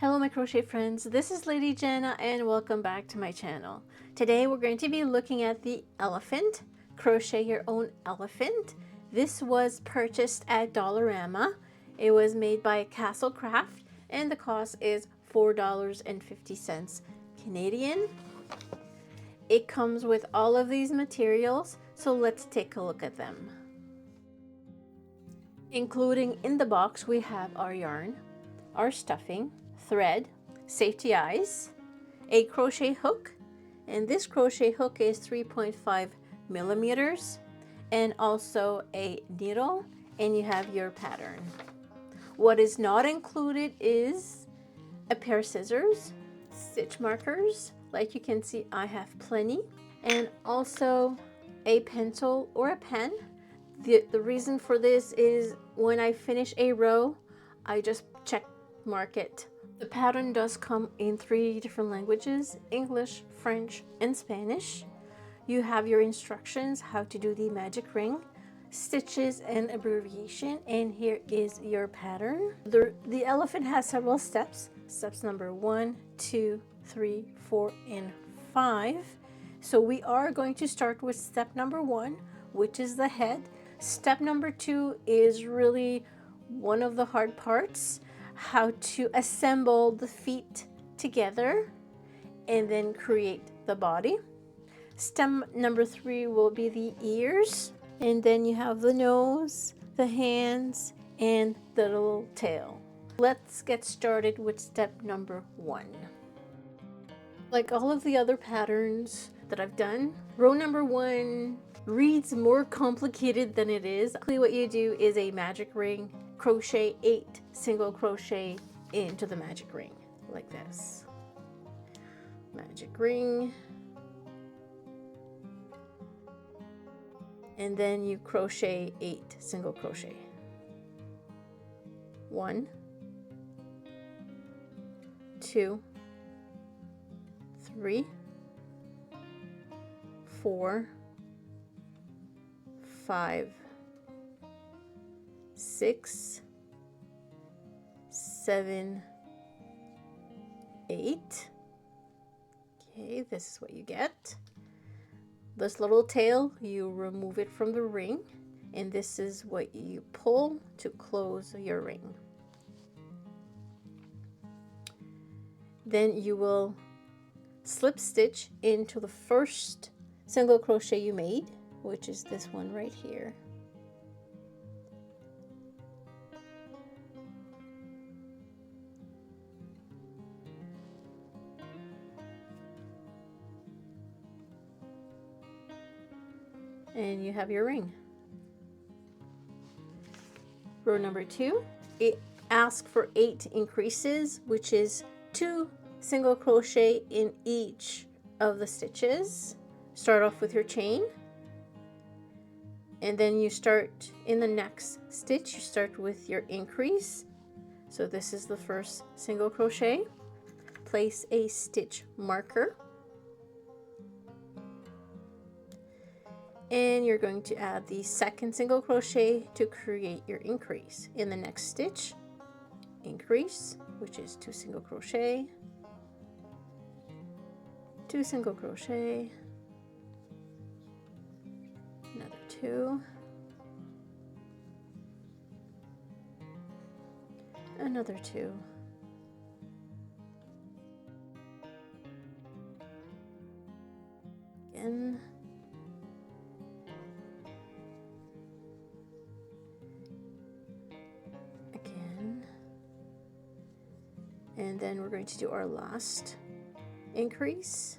Hello my crochet friends, this is Lady Jenna and welcome back to my channel. Today we're going to be looking at the elephant, crochet your own elephant. This was purchased at Dollarama. It was made by Castle Craft and the cost is $4.50 Canadian. It comes with all of these materials, so let's take a look at them. Including in the box we have our yarn, our stuffing, thread, safety eyes, a crochet hook, and this crochet hook is 3.5 millimeters, and also a needle, and you have your pattern. What is not included is a pair of scissors, stitch markers, like you can see I have plenty, and also a pencil or a pen. The reason for this is when I finish a row, I just check mark it. The pattern does come in 3 different languages, English, French, and Spanish. You have your instructions how to do the magic ring, stitches and abbreviation, and here is your pattern. The elephant has several steps. Steps number 1, 2, 3, 4, and 5. So we are going to start with step number 1, which is the head. Step number 2 is really one of the hard parts, how to assemble the feet together and then create the body. Step number 3 will be the ears, and then you have the nose, the hands, and the little tail. Let's get started with step number 1. Like all of the other patterns that I've done, row number 1 reads more complicated than it is. Basically what you do is a magic ring, crochet 8 single crochet into the magic ring like this. Magic ring, and then you crochet 8 single crochet. 1, 2, 3, 4, 5, 6, 7, 8. Okay, this is what you get. This little tail, you remove it from the ring, and this is what you pull to close your ring. Then you will slip stitch into the first single crochet you made, which is this one right here. And you have your ring. Row number 2, it asks for 8 increases, which is 2 single crochet in each of the stitches. Start off with your chain, and then you start in the next stitch, you start with your increase. So this is the first single crochet. Place a stitch marker, and you're going to add the second single crochet to create your increase. In the next stitch, increase, which is 2 single crochet, 2 single crochet, another 2, another 2, again, again, and then we're going to do our last increase.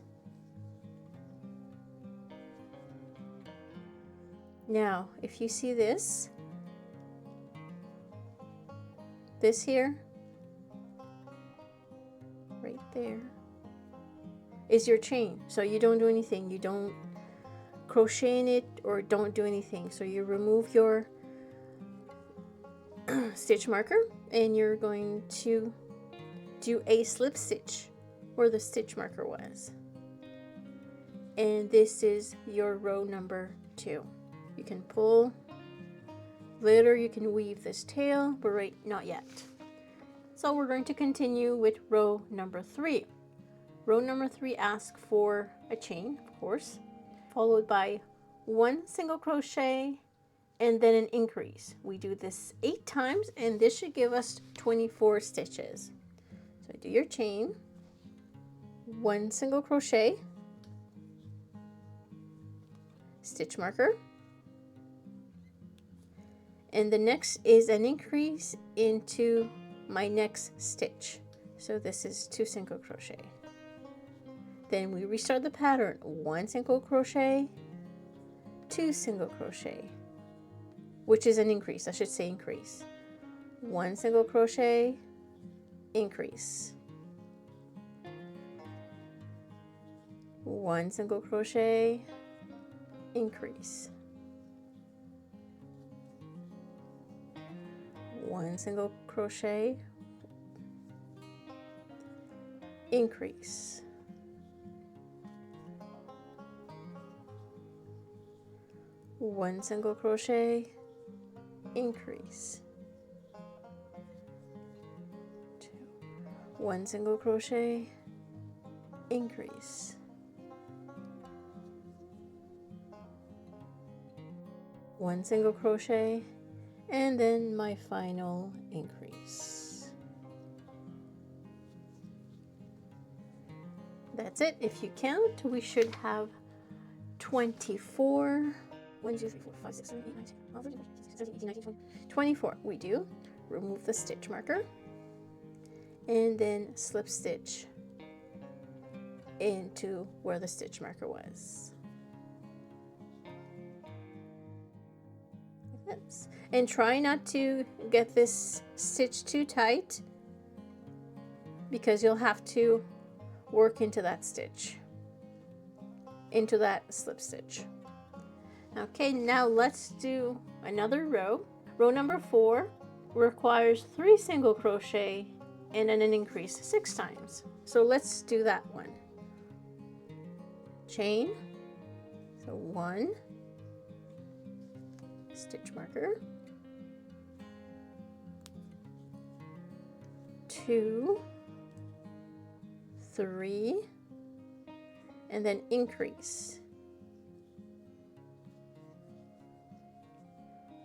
Now, if you see this here, right there, is your chain. So you don't do anything. You don't crochet in it or don't do anything. So you remove your stitch marker and you're going to do a slip stitch where the stitch marker was. And this is your row number 2. You can pull. Later you can weave this tail, but right, not yet. So we're going to continue with row number 3. Row number 3 asks for a chain, of course, followed by 1 single crochet and then an increase. We do this 8 times and this should give us 24 stitches. So do your chain, 1 single crochet, stitch marker, and the next is an increase into my next stitch. So this is 2 single crochet. Then we restart the pattern, 1 single crochet, 2 single crochet, which is an increase, I should say increase. 1 single crochet, increase. 1 single crochet, increase. 1 single crochet, increase. 1 single crochet, increase. 2, 1 single crochet, increase. 1 single crochet, and then my final increase. That's it. If you count, we should have 24. 1, 2, 3, 4, 5, 6, 7, 8, 9, 10, 11, 12, 13, 14, 15, 16, 17, 18, 19, 20. 24. We do remove the stitch marker and then slip stitch into where the stitch marker was. Like this. And try not to get this stitch too tight because you'll have to work into that stitch, into that slip stitch. Okay, now let's do another row. Row number 4 requires 3 single crochet and then an increase 6 times. So let's do that one. Chain, so 1, stitch marker, 2, 3, and then increase.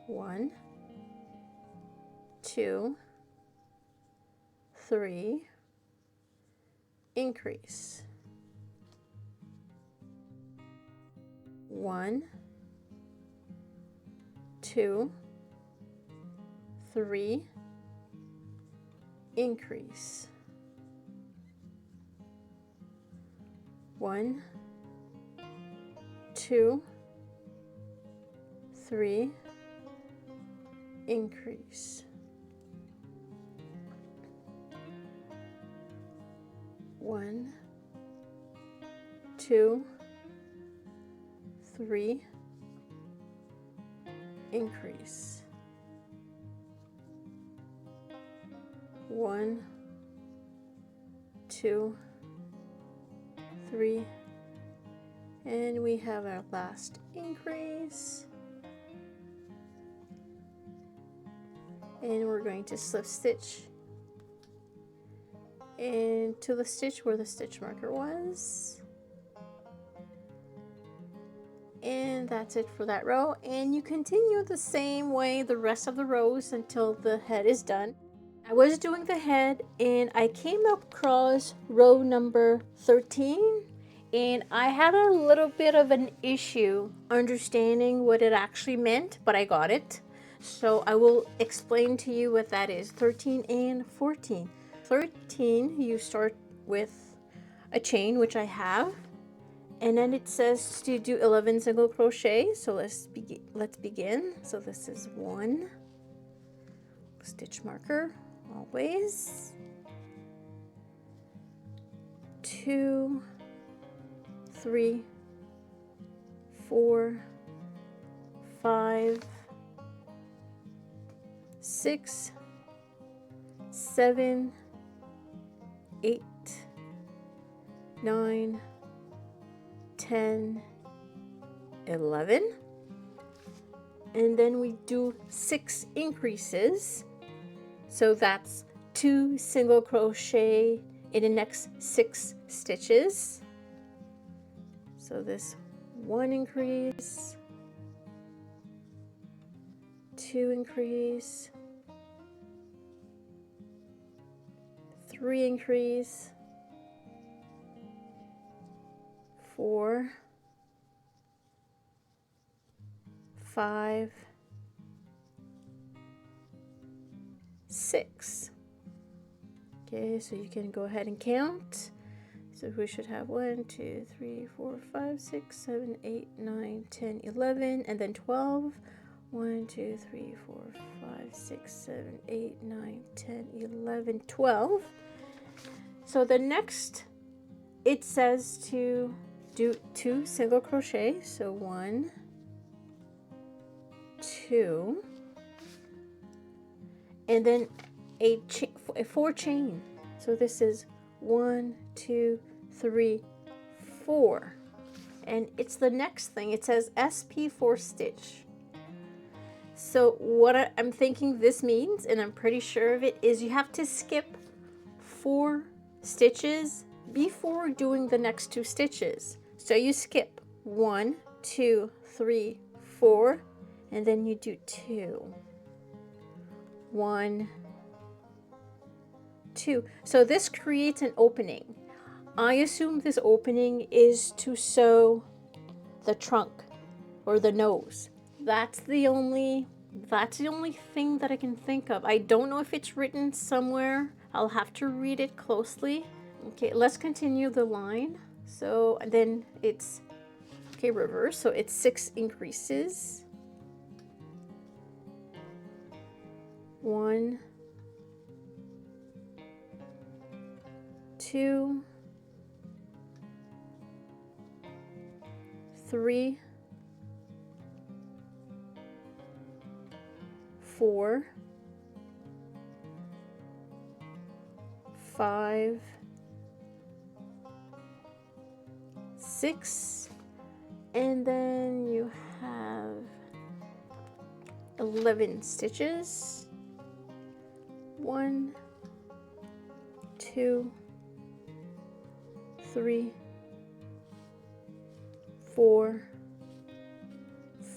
1, 2, 3, increase. 1, 2, 3, increase. 1, 2, 3, increase. 1, 2, 3, increase. 1, 2, 3, and we have our last increase. And we're going to slip stitch into the stitch where the stitch marker was. And that's it for that row. And you continue the same way the rest of the rows until the head is done. I was doing the head and I came across row number 13 and I had a little bit of an issue understanding what it actually meant, but I got it. So I will explain to you what that is. 13 and 14. 13, you start with a chain, which I have, and then it says to do 11 single crochet. So let's begin. So this is 1, stitch marker always, 2, 3, 4, 5, 6, 7, 8, 9, 10, 11, and then we do 6 increases, so that's 2 single crochet in the next 6 stitches. So this 1 increase, 2 increase, 3 increase, 4, 5, 6. Okay, so you can go ahead and count. So we should have 1, 2, 3, 4, 5, 6, 7, 8, 9, 10, 11, and then 12. 1, 2, 3, 4, 5, 6, 7, 8, 9, 10, 11, 12. So the next, it says to do 2 single crochet. So 1, 2, and then a 4 chain. So this is 1, 2, 3, 4, and it's the next thing. It says SP4 stitch. So what I'm thinking this means, and I'm pretty sure of it, is you have to skip 4 stitches before doing the next 2 stitches. So you skip 1, 2, 3, 4, and then you do 2, 1, 2. So this creates an opening. I assume this opening is to sew the trunk or the nose. That's the only thing that I can think of. I don't know if it's written somewhere. I'll have to read it closely. Okay, let's continue the line. So then it's, okay, reverse. So it's 6 increases. 1, 2, 3, 4, 5, 6, and then you have 11 stitches. 1, 2, 3, 4,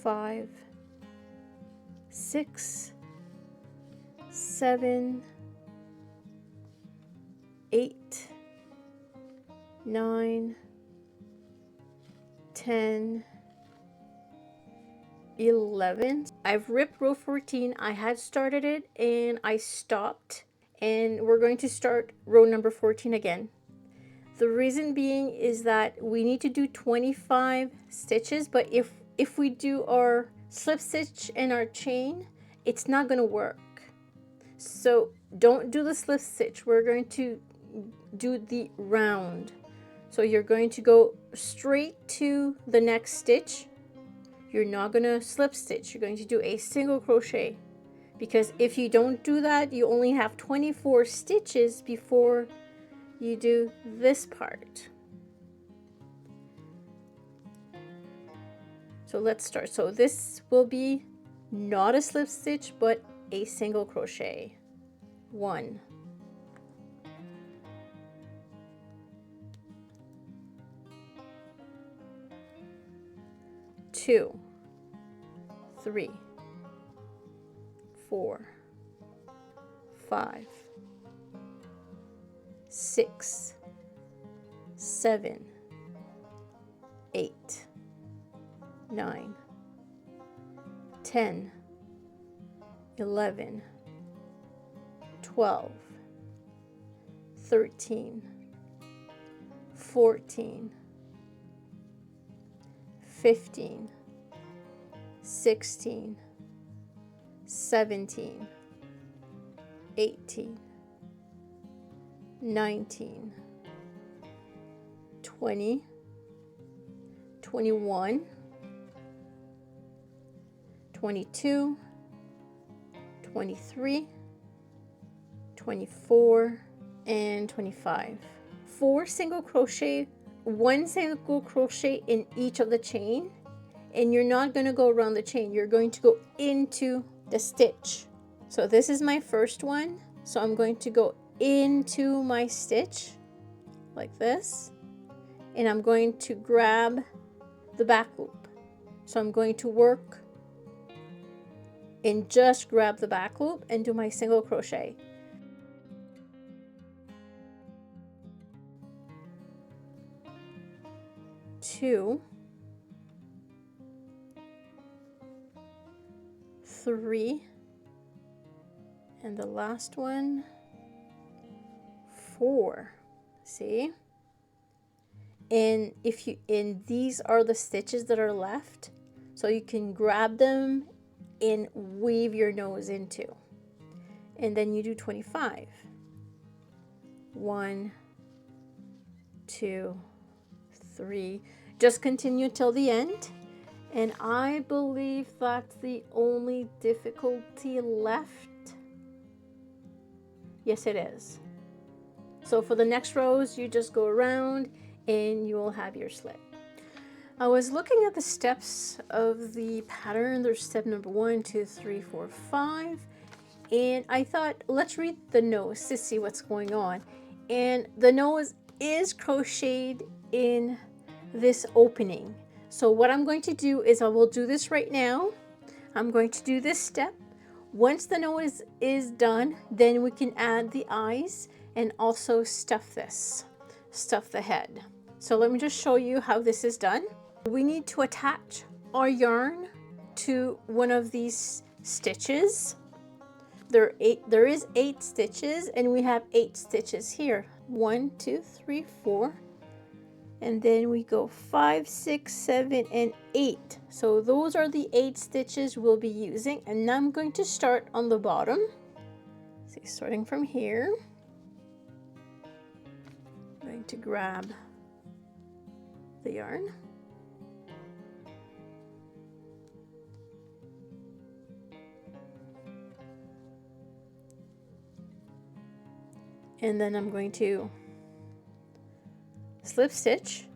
5, 6, 7, 8, 9, 10, 11. I've ripped row 14. I had started it and I stopped, and we're going to start row number 14 again. The reason being is that we need to do 25 stitches, but if we do our slip stitch and our chain, it's not going to work. So don't do the slip stitch. We're going to do the round. So you're going to go straight to the next stitch. You're not going to slip stitch. You're going to do a single crochet, because if you don't do that, you only have 24 stitches before you do this part. So let's start. So this will be not a slip stitch, but a single crochet. 1, 2, 3, 4, 5, 6, 7, 8, 9, 10, 11, 12, 13, 14, 15, 16, 17, 18, 19, 20, 21, 22, 23, 24, and 25. 4 single crochet, 1 single crochet in each of the chain, and you're not going to go around the chain. You're going to go into the stitch. So this is my first one. So I'm going to go into my stitch like this, and I'm going to grab the back loop. So I'm going to work and just grab the back loop and do my single crochet. Two, 3, and the last one 4. See? And these are the stitches that are left, so you can grab them and weave your nose into, and then you do 25. 1, 2, 3. Just continue till the end. And I believe that's the only difficulty left. Yes, it is. So for the next rows, you just go around and you will have your slit. I was looking at the steps of the pattern. There's step number 1, 2, 3, 4, 5. And I thought, let's read the nose to see what's going on. And the nose is crocheted in this opening. So what I'm going to do is I will do this right now. I'm going to do this step. Once the nose is done, then we can add the eyes and also stuff the head. So let me just show you how this is done. We need to attach our yarn to one of these stitches. There is 8 stitches, and we have 8 stitches here. 1, 2, 3, 4. And then we go 5, 6, 7, and 8. So those are the 8 stitches we'll be using. And I'm going to start on the bottom. See, starting from here. I'm going to grab the yarn. And then I'm going to slip stitch,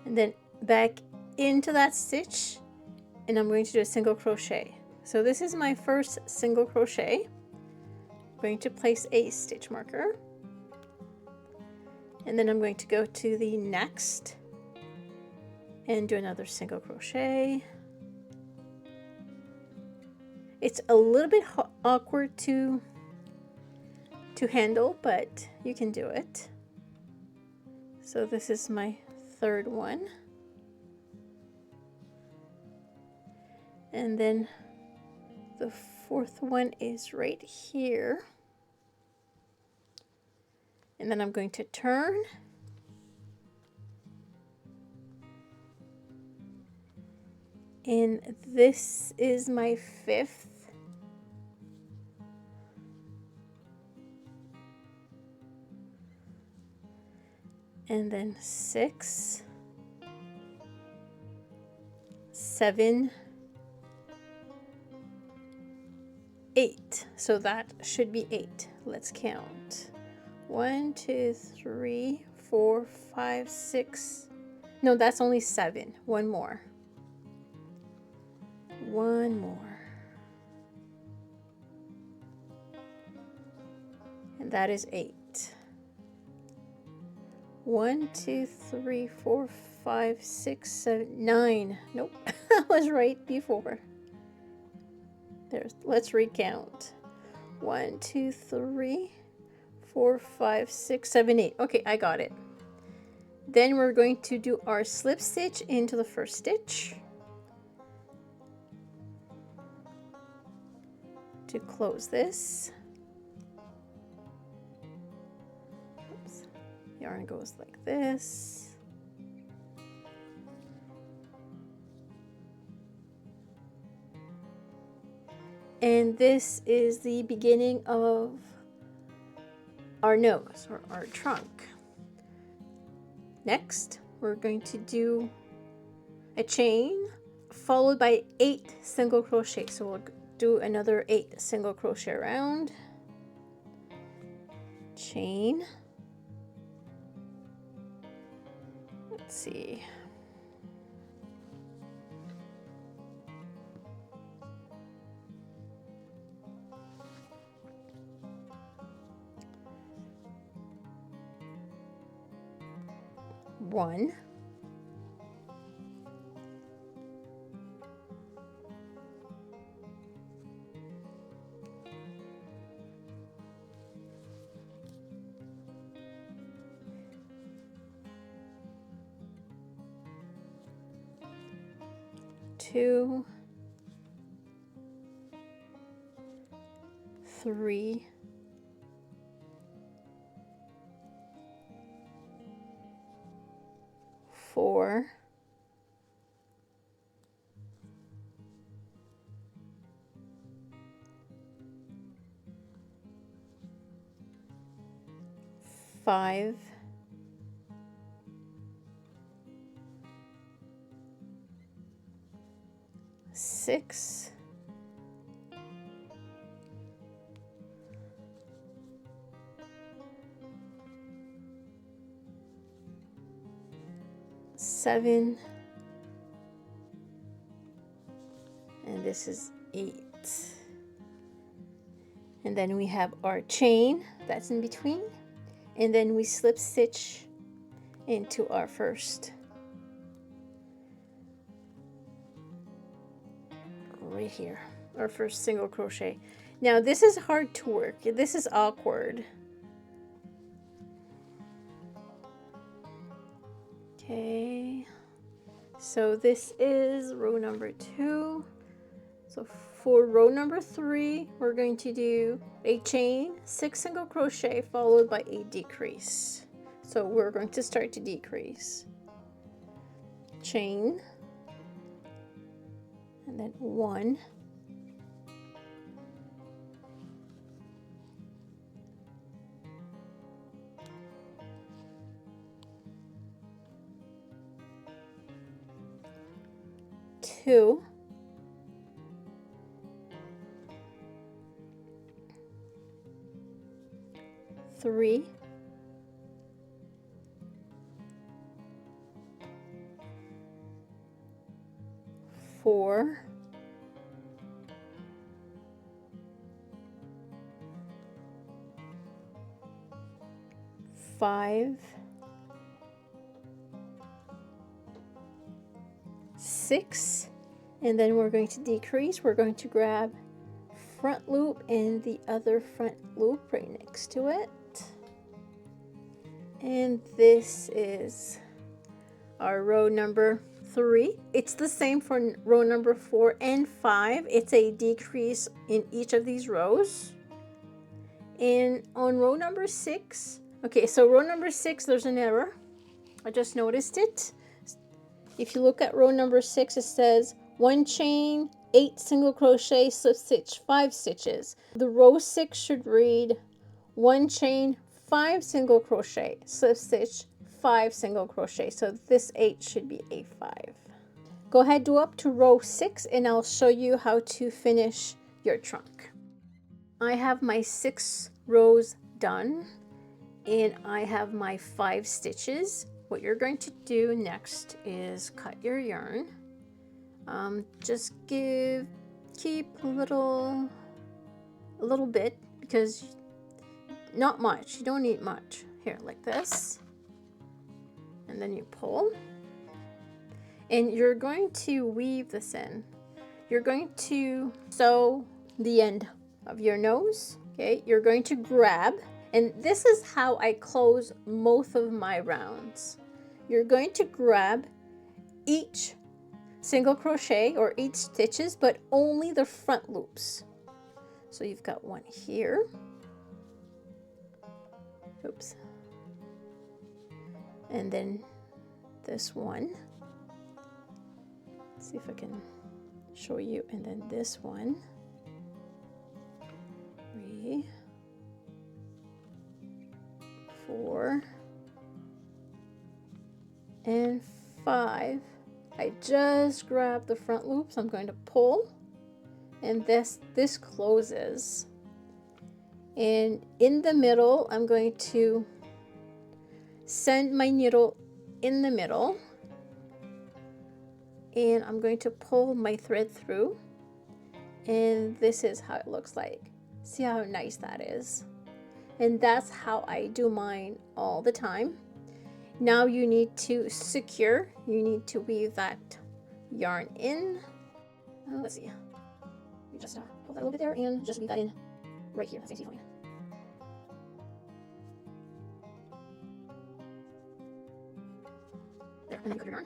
and then back into that stitch, and I'm going to do a single crochet. So this is my first single crochet. I'm going to place a stitch marker, and then I'm going to go to the next and do another single crochet. It's a little bit awkward to handle, but you can do it. So this is my third one. And then the fourth one is right here. And then I'm going to turn. And this is my fifth. And then 6, 7, 8. So that should be 8. Let's count. 1, 2, 3, 4, 5, 6. No, that's only 7. One more. One more. And that is 8. 1, 2, 3, 4, 5, 6, 7, 9. Nope, I was right before. Let's recount. 1, 2, 3, 4, 5, 6, 7, 8. Okay, I got it. Then we're going to do our slip stitch into the first stitch to close this. Yarn goes like this. And this is the beginning of our nose, or our trunk. Next, we're going to do a chain followed by 8 single crochet. So we'll do another 8 single crochet round. Chain. Let's see. 1, 2, 3, 4, 5, 6, 7, and this is 8. And then we have our chain that's in between, and then we slip stitch into our first right here, our first single crochet. Now this is hard to work. This is awkward. Okay, so this is row number 2. So for row number 3, we're going to do a chain, 6 single crochet followed by a decrease. So we're going to start to decrease. Chain, and then 1, 2, 3, 4, 5, 6, and then we're going to decrease. We're going to grab front loop and the other front loop right next to it. And this is our row number 3. It's the same for row number 4 and 5. It's a decrease in each of these rows. And on row number 6, okay, so row number 6, there's an error. I just noticed it. If you look at row number 6, it says 1 chain, 8 single crochet, slip stitch, 5 stitches. The row 6 should read 1 chain, 5 single crochet, slip stitch, 5 single crochet. So this 8 should be a 5. Go ahead, do up to row 6, and I'll show you how to finish your trunk. I have my 6 rows done, and I have my 5 stitches. What you're going to do next is cut your yarn. Just keep a little bit, because not much, you don't need much. Here, like this, and then you pull, and you're going to weave this in. You're going to sew the end of your nose. Okay, you're going to grab, and this is how I close most of my rounds. You're going to grab each single crochet or 8 stitches, but only the front loops. So you've got one here. Oops. And then this one. Let's see if I can show you. And then this one. 3, 4, and 5. I just grabbed the front loops. I'm going to pull, and this closes. And in the middle, I'm going to send my needle in the middle, and I'm going to pull my thread through, and this is how it looks like. See how nice that is? And that's how I do mine all the time. Now you need to secure, you need to weave that yarn in. Let's see, you just pull that a little bit there and just weave that in right here. That's easy for you. There, and then you cut your yarn.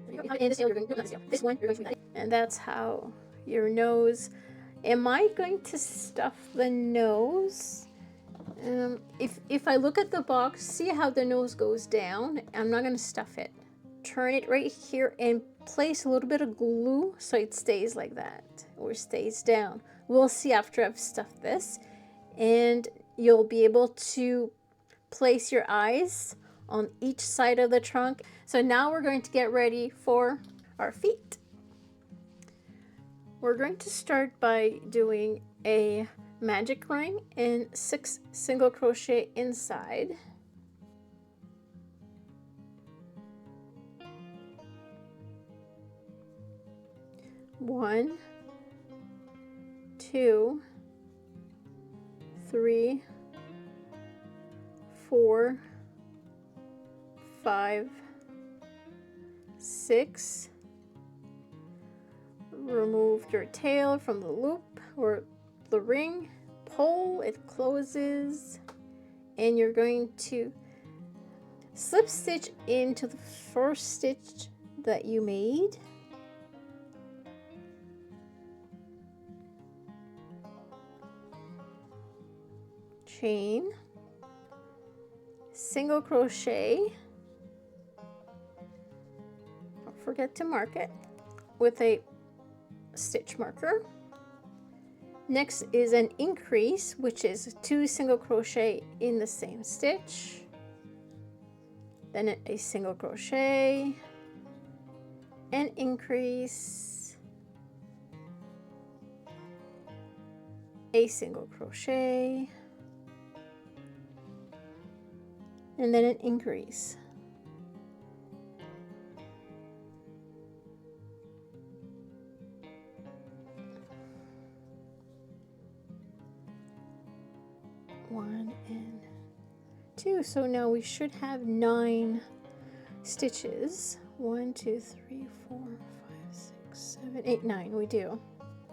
There you go. And this tail, you're going to do this tail. This one, you're going to weave that in. And that's how your nose. Am I going to stuff the nose? If I look at the box, see how the nose goes down? I'm not going to stuff it. Turn it right here and place a little bit of glue so it stays like that or stays down. We'll see after I've stuffed this, and you'll be able to place your eyes on each side of the trunk. So now we're going to get ready for our feet. We're going to start by doing a magic ring and 6 single crochet inside. One, 2, 3, 4, 5, 6. Remove your tail from the loop or the ring, pull, it closes, and you're going to slip stitch into the first stitch that you made. Chain, single crochet, don't forget to mark it with a stitch marker. Next is an increase, which is 2 single crochet in the same stitch, then a single crochet, an increase, a single crochet, and then an increase. One and 2. So now we should have 9 stitches. 1, 2, 3, 4, 5, 6, 7, 8, 9. We do.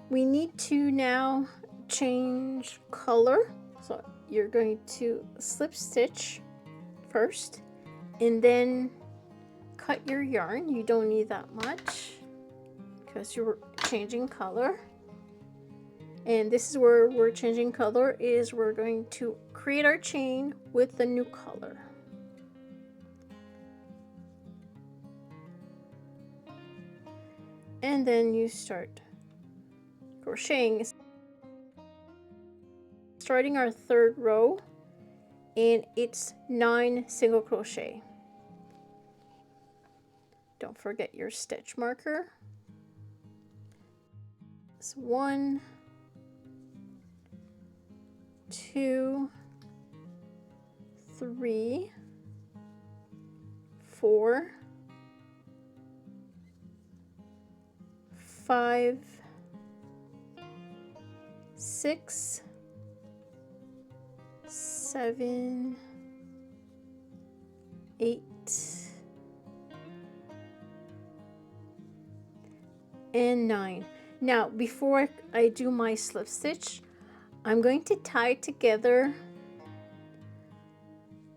We need to now change color. So you're going to slip stitch first and then cut your yarn. You don't need that much because you're changing color. And this is where we're changing color, is we're going to create our chain with the new color. And then you start crocheting, starting our 3rd row, and it's 9 single crochet. Don't forget your stitch marker. It's 1, 2, 3, 4, 5, 6, 7, 8, and 9. Now, before I do my slip stitch, I'm going to tie together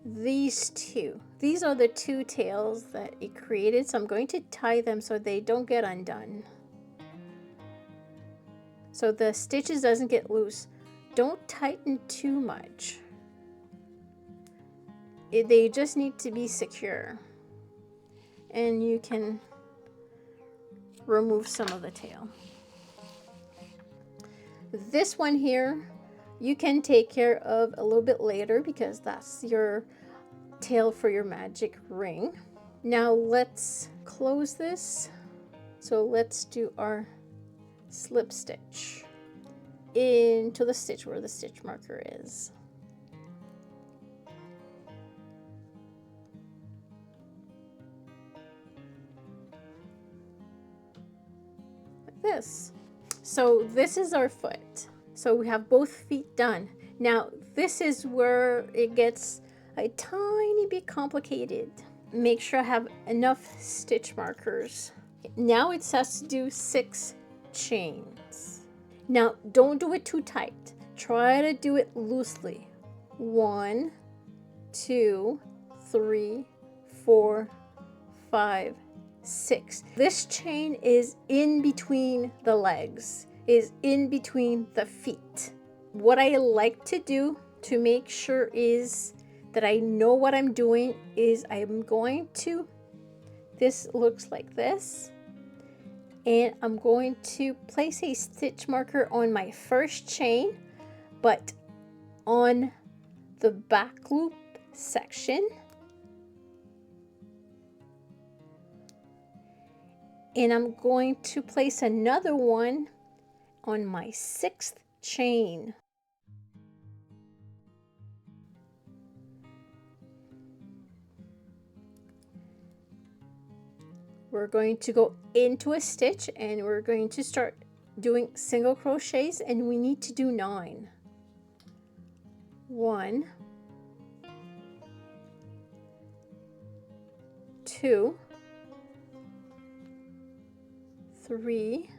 these 2. These are the 2 tails that it created, so I'm going to tie them so they don't get undone. So the stitches doesn't get loose. Don't tighten too much. They just need to be secure. And you can remove some of the tail. This one here, you can take care of a little bit later because that's your tail for your magic ring. Now let's close this. So let's do our slip stitch into the stitch where the stitch marker is. Like this. So this is our foot. So we have both feet done. Now this is where it gets a tiny bit complicated. Make sure I have enough stitch markers. Now it says to do 6 chains. Now don't do it too tight. Try to do it loosely. 1, 2, 3, 4, 5, 6. This chain is in between the legs, is in between the feet. What I like to do to make sure is that I know what I'm doing is I'm going to, this looks like this, and I'm going to place a stitch marker on my first chain, but on the back loop section, and I'm going to place another one on my 6th chain. We're going to go into a stitch and we're going to start doing single crochets, and we need to do 9. 1, 2, 3,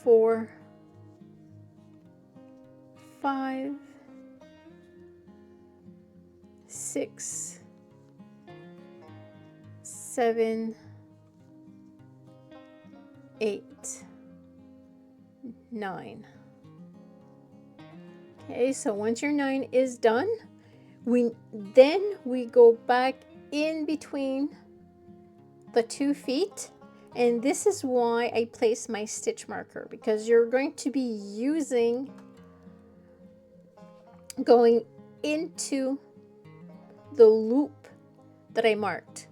4, 5, 6, 7, 8, 9. Okay, so once your 9 is done, we go back in between the 2 feet, and this is why I place my stitch marker, because you're going to be going into the loop that I marked,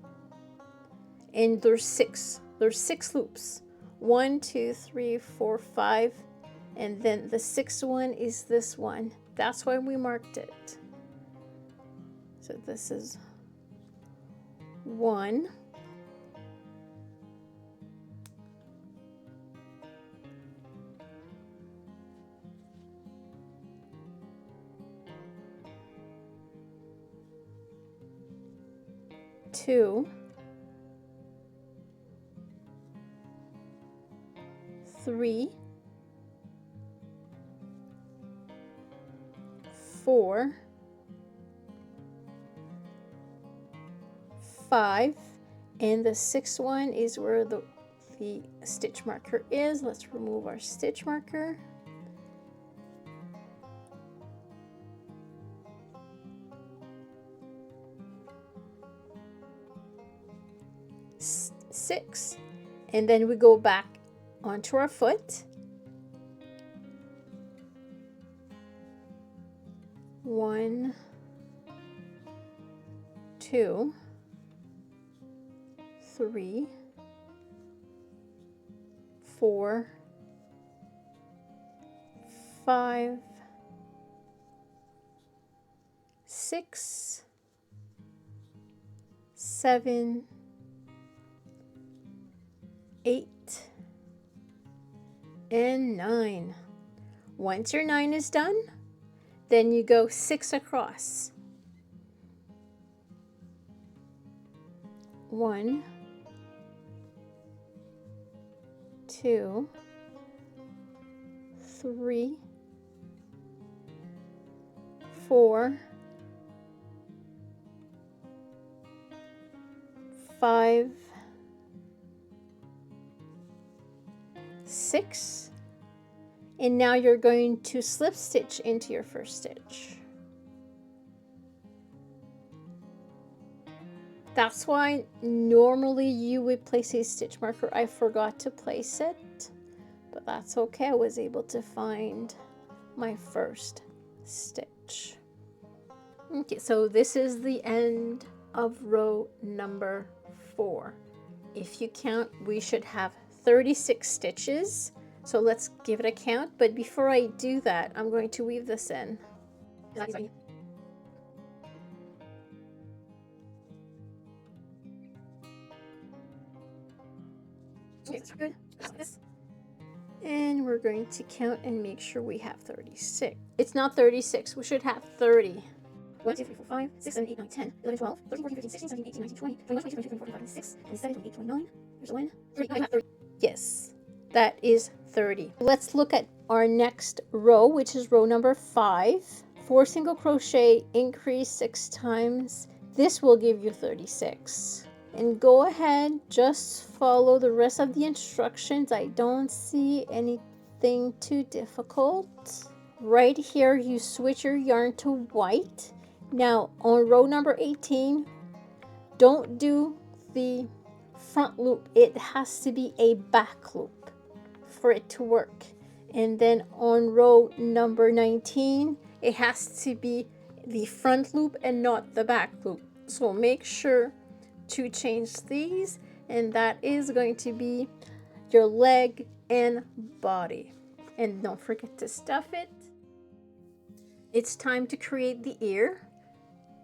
and there's 6 loops. 1, 2, 3, 4, 5, and then the 6th one is this one. That's why we marked it. So this is 1, 2, 3, 4, 5, and the 6th one is where the stitch marker is. Let's remove our stitch marker. Six, and then we go back onto our foot. 1, 2, 3, 4, 5, 6, 7, 8, and 9. Once your 9 is done, then you go 6 across. 1, 2, 3, 4, 5, 6, and now you're going to slip stitch into your first stitch. That's why normally you would place a stitch marker. I forgot to place it, but that's okay. I was able to find my first stitch. Okay, so this is the end of row number 4. If you count, we should have 36 stitches. So let's give it a count, but before I do that, I'm going to weave this in. Good. And we're going to count and make sure we have 36. It's not 36, we should have 30. 1, 2, 3, 4, 5, 6, 7, 8, 9, 10, 11, 12, 13, 14, 15, 16, 17, 18, 19, 20, 21, 22, 23, 24, 25, 26, 27, 28, 29. There's 1, 3. I have 30. Yes, that is 30. Let's look at our next row, which is row number 5. 4 single crochet, increase 6 times. This will give you 36. And go ahead, just follow the rest of the instructions. I don't see anything too difficult. Right here, you switch your yarn to white. Now, on row number 18, don't do the front loop. It has to be a back loop for it to work. And then on row number 19, it has to be the front loop and not the back loop. So make sure to change these, and that is going to be your leg and body. And don't forget to stuff it. It's time to create the ear.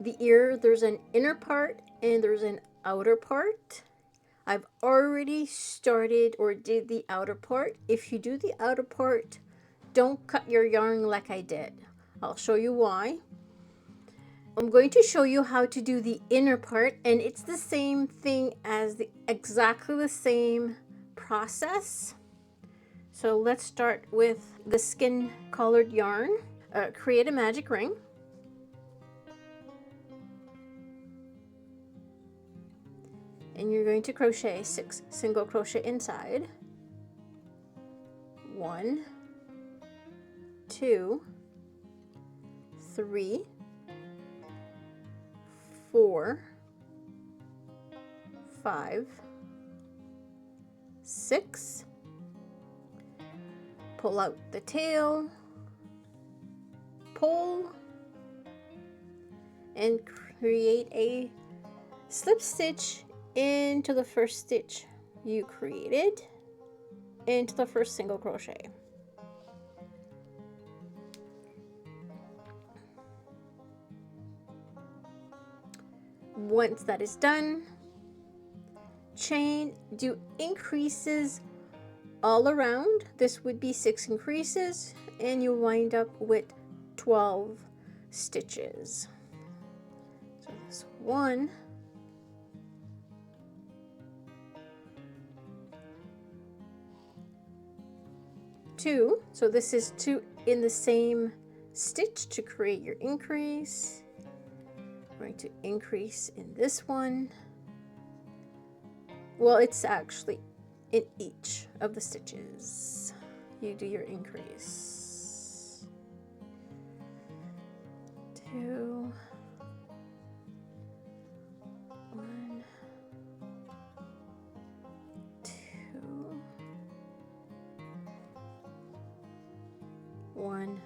The ear, there's an inner part and there's an outer part. I've already started or did the outer part. If you do the outer part, don't cut your yarn like I did. I'll show you why. I'm going to show you how to do the inner part, and it's the same thing as exactly the same process. So let's start with the skin colored yarn. Create a magic ring. And you're going to crochet 6 single crochet inside. 1, 2, 3, 4, 5, 6. Pull out the tail, pull, and create a slip stitch into the first stitch you created, into the first single crochet. Once that is done, chain, do increases all around. This would be 6 increases, and you wind up with 12 stitches. So this 1, 2, so this is 2 in the same stitch to create your increase. I'm going to increase in this one. Well, it's actually in each of the stitches you do your increase. 2, 1, 2, 1,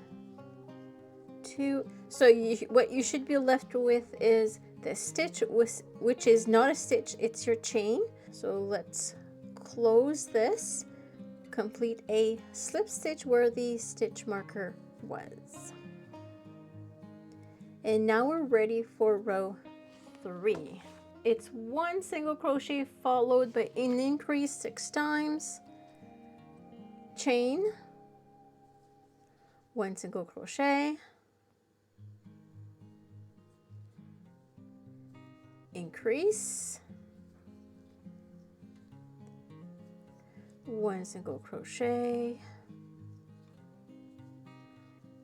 2. So what you should be left with is the stitch, which is not a stitch, it's your chain. So let's close this, complete a slip stitch where the stitch marker was. And now we're ready for row 3. It's 1 single crochet followed by an increase 6 times, chain, 1 single crochet, increase, 1 single crochet,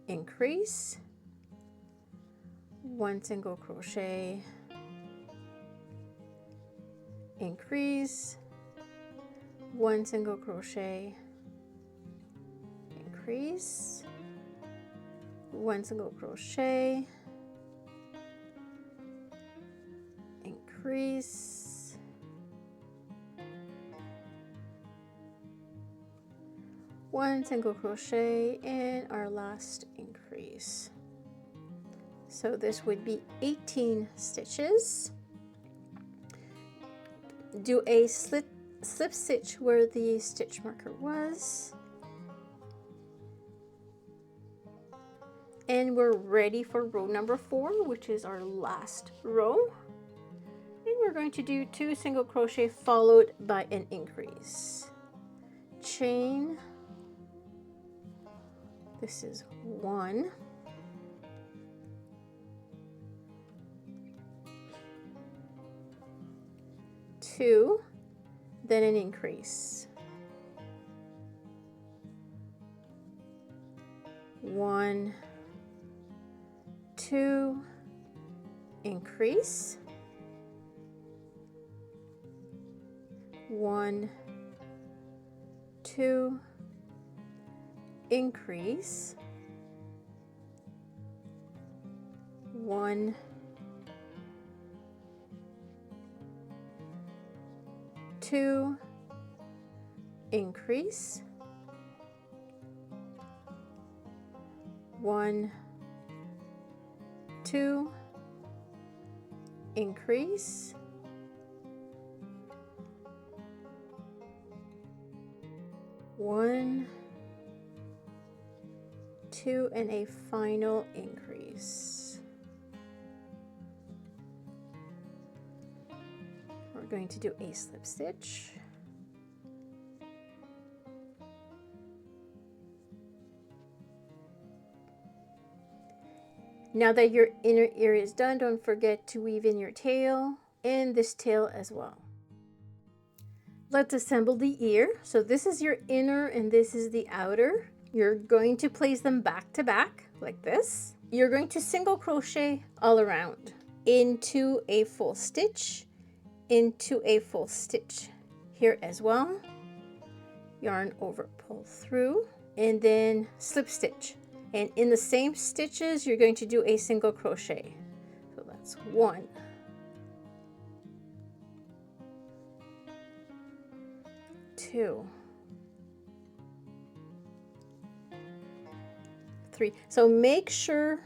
increase, 1 single crochet, increase, 1 single crochet, increase, 1 single crochet, increase, 1 single crochet, and our last increase. So this would be 18 stitches. Do a slip stitch where the stitch marker was, and we're ready for row number 4, which is our last row. And we're going to do 2 single crochet followed by an increase, chain, this is 1, 2, then an increase. 1, 2, increase. 1, 2, increase. 1, 2, increase. 1, 2, increase. 1, 2, and a final increase. We're going to do a slip stitch. Now that your inner ear is done, don't forget to weave in your tail and this tail as well. Let's assemble the ear. So this is your inner and this is the outer. You're going to place them back to back like this. You're going to single crochet all around into a full stitch, into a full stitch here as well. Yarn over, pull through, and then slip stitch. And in the same stitches, you're going to do a single crochet. So that's 1, 2, 3. So make sure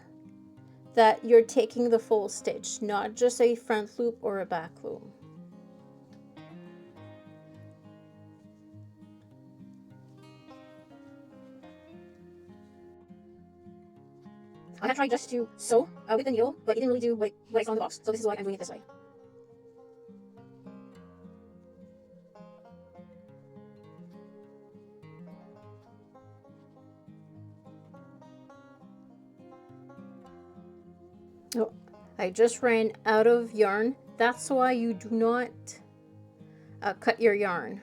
that you're taking the full stitch, not just a front loop or a back loop. I have tried just to sew with the needle, but it didn't really do what I saw on the box, so this is why I'm doing it this way. Oh, I just ran out of yarn. That's why you do not cut your yarn.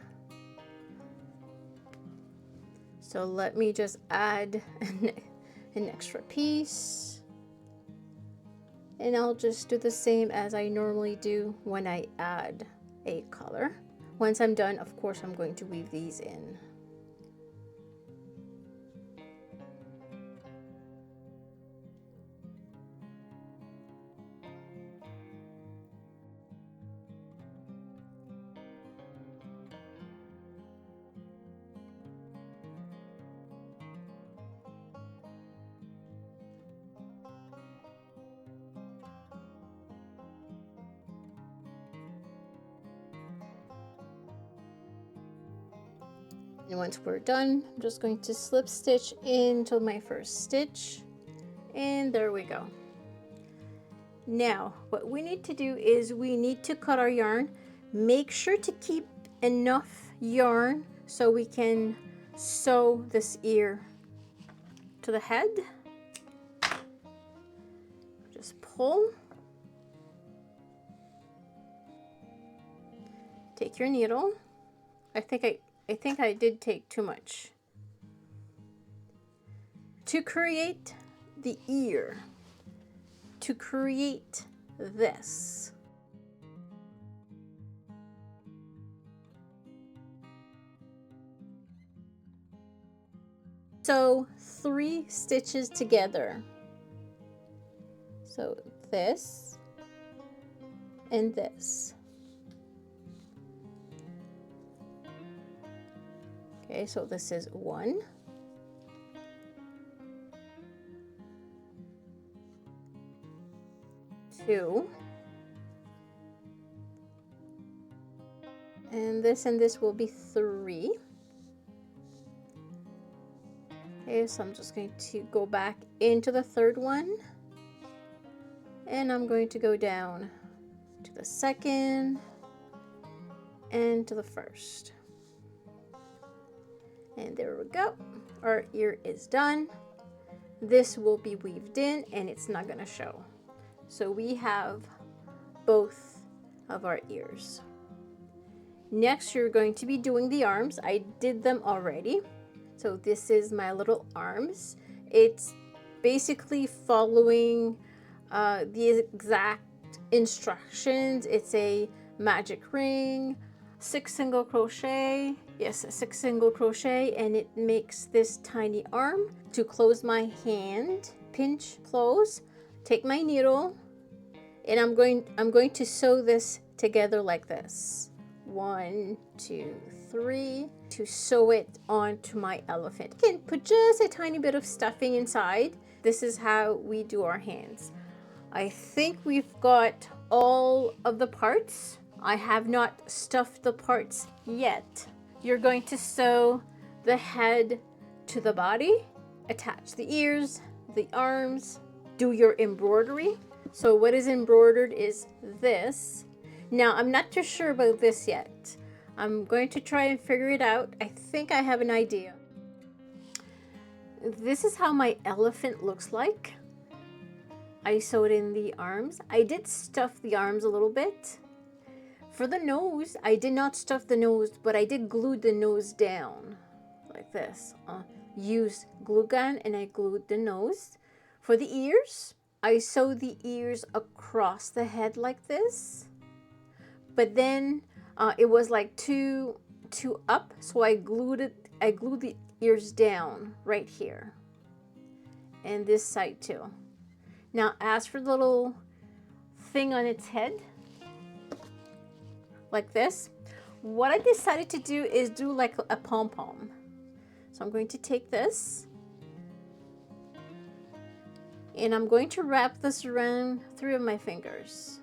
So let me just add an extra piece, and I'll just do the same as I normally do when I add a color. Once I'm done, of course, I'm going to weave these in. And once we're done, I'm just going to slip stitch into my first stitch, and there we go. Now, what we need to do is we need to cut our yarn. Make sure to keep enough yarn so we can sew this ear to the head. Just pull. Take your needle. I think I did take too much. To create the ear, to create this, sew 3 stitches together. So this and this. Okay, so this is 1, 2, and this will be 3. Okay, so I'm just going to go back into the third one, and I'm going to go down to the second and to the first. And there we go. Our ear is done. This will be weaved in and it's not going to show. So we have both of our ears. Next, you're going to be doing the arms. I did them already. So this is my little arms. It's basically following the exact instructions. It's a magic ring, 6 single crochet, yes, 6 single crochet, and it makes this tiny arm. To close my hand, pinch, close, take my needle, and I'm going to sew this together like this. 1, 2, 3, to sew it onto my elephant. You can put just a tiny bit of stuffing inside. This is how we do our hands. I think we've got all of the parts. I have not stuffed the parts yet. You're going to sew the head to the body, attach the ears, the arms, do your embroidery. So what is embroidered is this. Now, I'm not too sure about this yet. I'm going to try and figure it out. I think I have an idea. This is how my elephant looks like. I sewed in the arms. I did stuff the arms a little bit. For the nose, I did not stuff the nose, but I did glue the nose down like this. Use glue gun and I glued the nose. For the ears, I sewed the ears across the head like this. But then it was like too up, so I glued the ears down right here. And this side too. Now as for the little thing on its head, like this, what I decided to do is do like a pom-pom. So I'm going to take this and I'm going to wrap this around 3 of my fingers.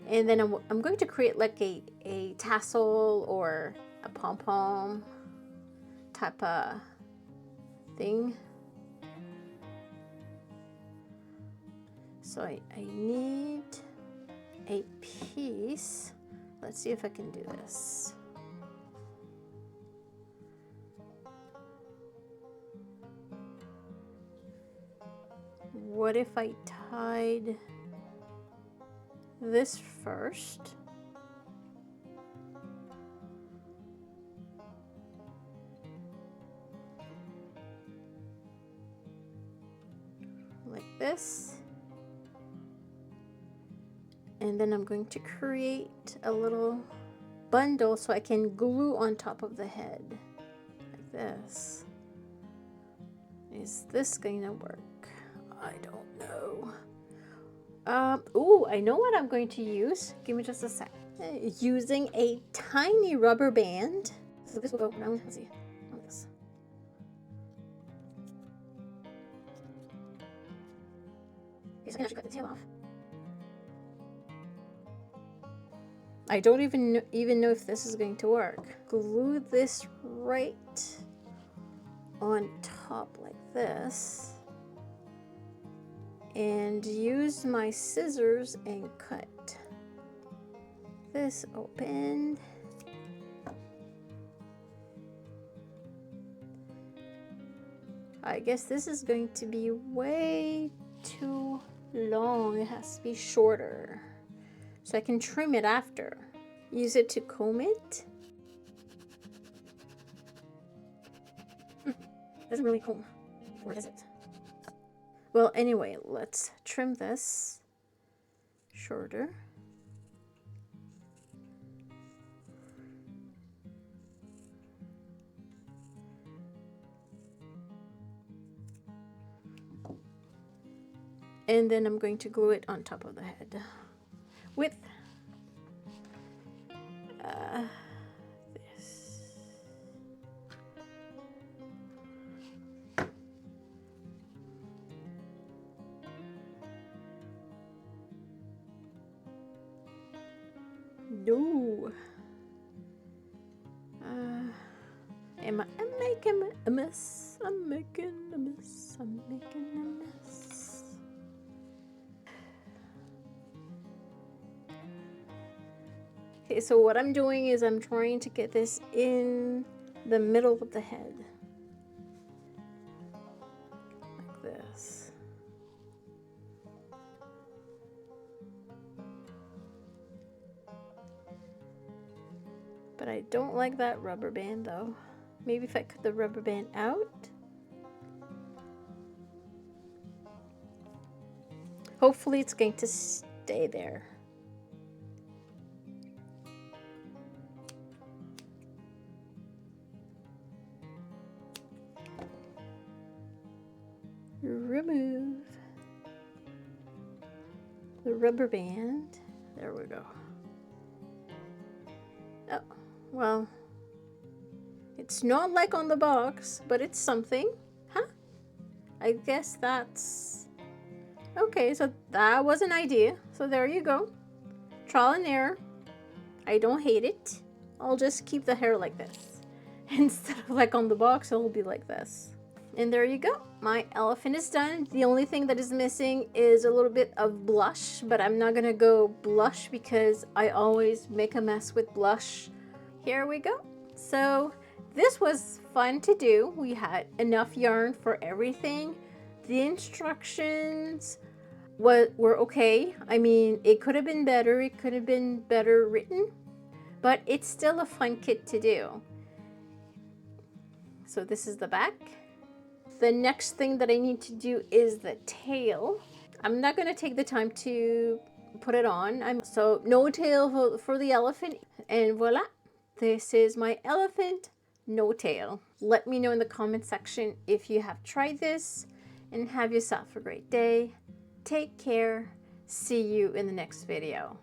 And then I'm going to create like a tassel or a pom-pom type of thing. So I need a piece. Let's see if I can do this. What if I tied this first? Like this. And then I'm going to create a little bundle so I can glue on top of the head. Like this. Is this going to work? I don't know. Oh, I know what I'm going to use. Give me just a sec. Using a tiny rubber band. So this will go around. Let's see. Like this. Okay, so I can actually cut the tail off. I don't even know if this is going to work. Glue this right on top like this. And use my scissors and cut this open. I guess this is going to be way too long. It has to be shorter. So I can trim it after. Use it to comb it. Doesn't really comb. Or does it? Well, anyway, let's trim this shorter. And then I'm going to glue it on top of the head with this. No. I'm making a mess. I'm making a mess. I'm making a mess. Okay, so what I'm doing is I'm trying to get this in the middle of the head. Like this. But I don't like that rubber band though. Maybe if I cut the rubber band out. Hopefully it's going to stay there. Remove the rubber band. There we go. Oh, well, it's not like on the box, but it's something. Huh? I guess that's... Okay, so that was an idea. So there you go. Trial and error. I don't hate it. I'll just keep the hair like this. Instead of like on the box, it'll be like this. And there you go. My elephant is done. The only thing that is missing is a little bit of blush, but I'm not gonna go blush because I always make a mess with blush. Here we go. So this was fun to do. We had enough yarn for everything. The instructions were okay. I mean, it could have been better. It could have been better written, but it's still a fun kit to do. So this is the back. The next thing that I need to do is the tail. I'm not going to take the time to put it on. So no tail for the elephant. And voila, this is my elephant, no tail. Let me know in the comment section if you have tried this, and have yourself a great day. Take care. See you in the next video.